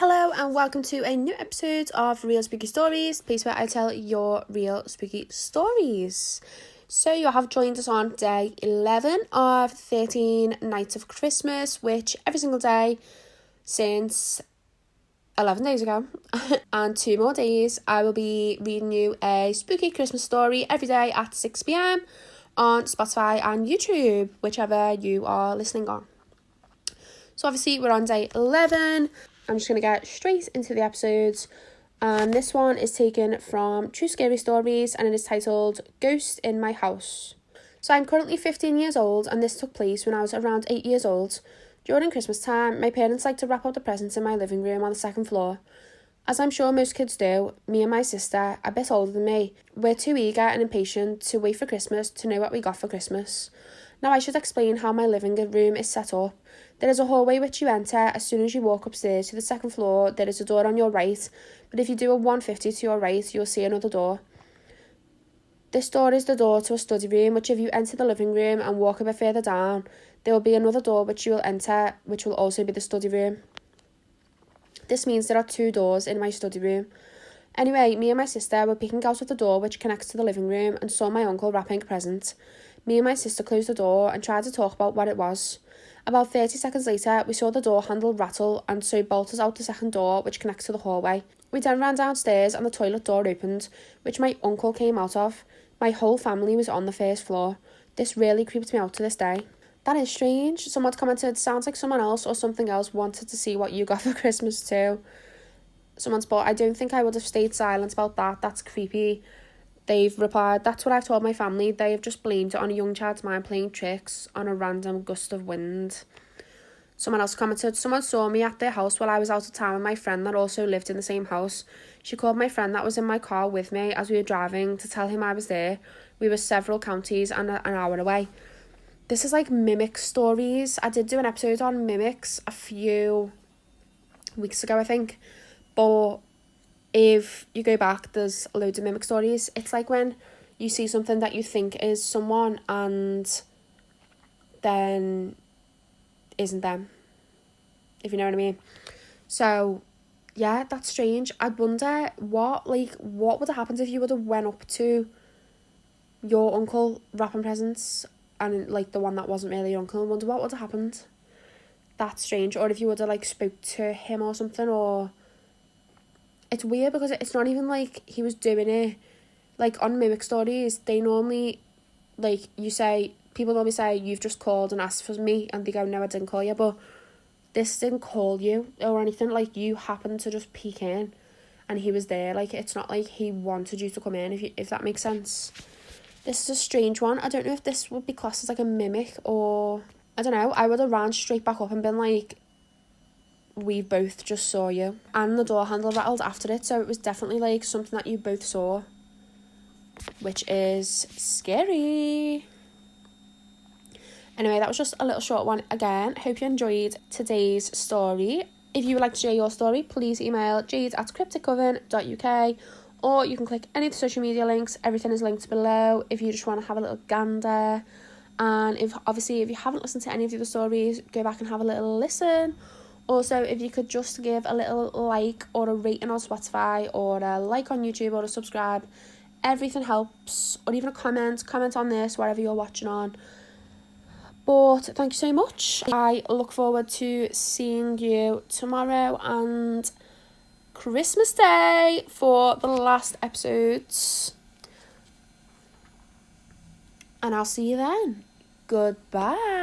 Hello and welcome to a new episode of Real Spooky Stories, place where I tell your real spooky stories. So you have joined us on day 11 of 13 nights of Christmas, which every single day since 11 days ago and 2 more days I will be reading you a spooky Christmas story every day at 6 p.m. on Spotify and YouTube, whichever you are listening on. So obviously we're on day 11. I'm just going to get straight into the episodes. And this one is taken from True Scary Stories and it is titled Ghost in My House. So I'm currently 15 years old and this took place when I was around 8 years old. During Christmas time, my parents like to wrap up the presents in my living room on the second floor. As I'm sure most kids do, me and my sister, a bit older than me, we're too eager and impatient to wait for Christmas to know what we got for Christmas. Now I should explain how my living room is set up. There is a hallway which you enter. As soon as you walk upstairs to the second floor, there is a door on your right, but if you do a 150 to your right, you'll see another door. This door is the door to a study room, which if you enter the living room and walk a bit further down, there will be another door which you will enter, which will also be the study room. This means there are 2 doors in my study room. Anyway, me and my sister were peeking out of the door which connects to the living room and saw my uncle wrapping a present. Me and my sister closed the door and tried to talk about what it was. About 30 seconds later, we saw the door handle rattle and so bolted out the second door which connects to the hallway. We then ran downstairs and the toilet door opened, which my uncle came out of. My whole family was on the first floor. This really creeped me out to this day. That is strange. Someone commented, sounds like someone else or something else wanted to see what you got for Christmas too. Someone's put, I don't think I would have stayed silent about that. That's creepy. They've replied, that's what I've told my family. They have just blamed it on a young child's mind playing tricks on a random gust of wind. Someone else commented, someone saw me at their house while I was out of town with my friend that also lived in the same house. She called my friend that was in my car with me as we were driving to tell him I was there. We were several counties and an hour away. This is like mimic stories. I did do an episode on mimics a few weeks ago, I think. But if you go back, there's loads of mimic stories. It's like when you see something that you think is someone and then isn't them, if you know what I mean. So yeah, that's strange. I'd wonder what would have happened if you would have went up to your uncle wrapping presents and like the one that wasn't really your uncle. I wonder what would have happened. That's strange. Or if you would have like spoke to him or something. Or it's weird because it's not even like he was doing it. Like on mimic stories, they normally, like people normally say, you've just called and asked for me, and they go, no, I didn't call you. But this didn't call you or anything. Like you happened to just peek in and he was there. Like it's not like he wanted you to come in, if that makes sense. This is a strange one. I don't know if this would be classed as like a mimic or I don't know. I would have ran straight back up and been like, we both just saw you. And the door handle rattled after it, so it was definitely like something that you both saw, which is scary. Anyway, that was just a little short one again. Hope you enjoyed today's story. If you would like to share your story, please email jade@crypticcoven.uk, or you can click any of the social media links. Everything is linked below if you just want to have a little gander. And if you haven't listened to any of the other stories, go back and have a little listen. Also, if you could just give a little like or a rating on Spotify or a like on YouTube or a subscribe, everything helps. Or even a comment on this, wherever you're watching on. But thank you so much. I look forward to seeing you tomorrow and Christmas Day for the last episodes. And I'll see you then. Goodbye.